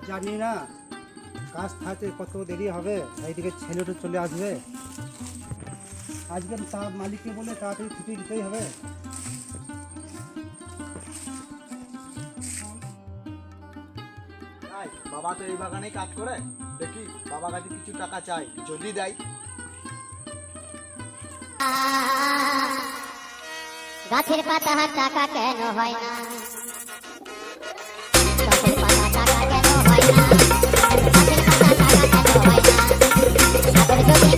জানি না কাজ থাকতে কত দেরি হবে, এইদিকে ছেলেটা চলে আসবে। আজকে মালিককে বলে তাড়াতাড়ি ছুটি দিতেই হবে। বাবা তো এই বাগানেই কাজ করে, দেখি বাবা কাছে কিছু টাকা চাই, যদি দেয়। গাছের পাতা টাকা কেন হয় না, গাছের পাতা টাকা কেন হয় না, গাছের পাতা টাকা কেন হয় না, সাগর যদি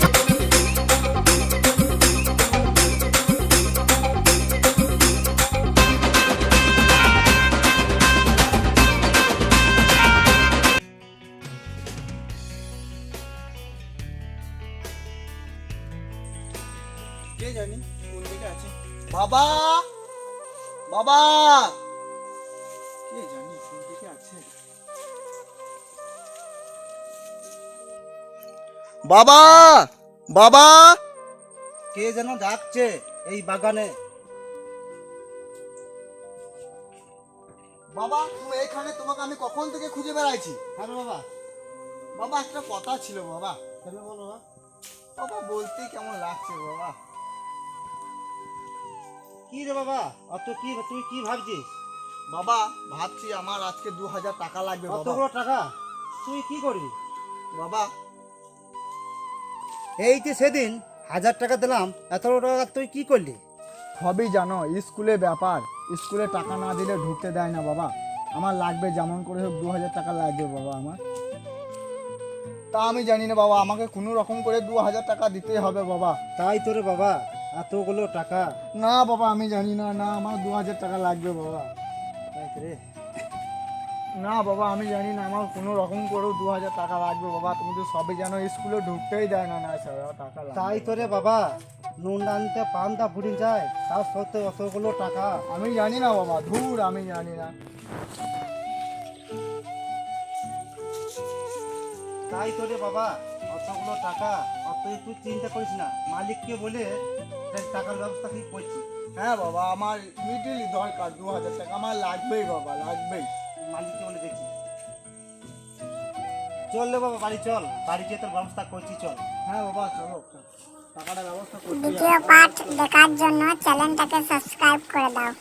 কে জানি কোন দিকে আছে। বাবা, বাবা, কে জানি কোন দিকে আছে। বাবা, বাবা, কে যেন ডাকছে এই বাগানে। বাবা তুমি এখানে, তোমাকে আমি কখন থেকে খুঁজে বেড়াইছি। হ্যাঁ বাবা। বাবা একটা কথা ছিল বাবা। কেন বলো বাবা? বাবা বলতেই কেমন লাগছে বাবা। কি রে বাবা, অত কি তুই কি ভাবছিস? বাবা ভাবছি আমার আজকে 2000 টাকা লাগবে বাবা। অতগুলো টাকা তুই কি করবি বাবা? এই যে সেদিন 1000 টাকা দিলাম, এতগুলো টাকা তুই কি করলি? সবই জানো, স্কুলে ব্যাপার, স্কুলে টাকা না দিলে ঢুকতে দেয় না বাবা। আমার লাগবে যেমন করে হোক 2000 টাকা লাগবে বাবা আমার। তা আমি জানি না বাবা, আমাকে কোনো রকম করে 2000 টাকা দিতে হবে বাবা। তাই তোরে বাবা এতগুলো টাকা? না বাবা আমি জানি না, না আমার 2000 টাকা লাগবে বাবা। তাই তোরে? না বাবা আমি জানি না, আমার কোনো রকম করেও 2000 টাকা লাগবে বাবা। তুমি তো সবই জানো, স্কুলে ঢুকতেই দেয় না, না ছাড়া টাকা লাগবে। তাই তোরে বাবা নুন আনতে পান্তা ফুরিয়ে যায়, তার সত্ত্বেও অতগুলো টাকা? আমি জানি না বাবা, ধুর আমি জানি না। তাই তোরে বাবা অতগুলো টাকা, অত তুই চিন্তা করিস না, মালিককে বলে টাকার ব্যবস্থা কি করছি। হ্যাঁ বাবা আমার মিডিলি দরকার 2000 টাকা, আমার লাগবেই বাবা, লাগবেই। মালিককে বলে দেখি। চল রে বাবা বাড়ি চল, বাড়ি গিয়ে তোর ব্যবস্থা করছি, চল। হ্যাঁ বাবা চলো, টাকাটা ব্যবস্থা করতে ভিডিও পার্ট দেখার জন্য চ্যানেলটাকে সাবস্ক্রাইব করে দাও।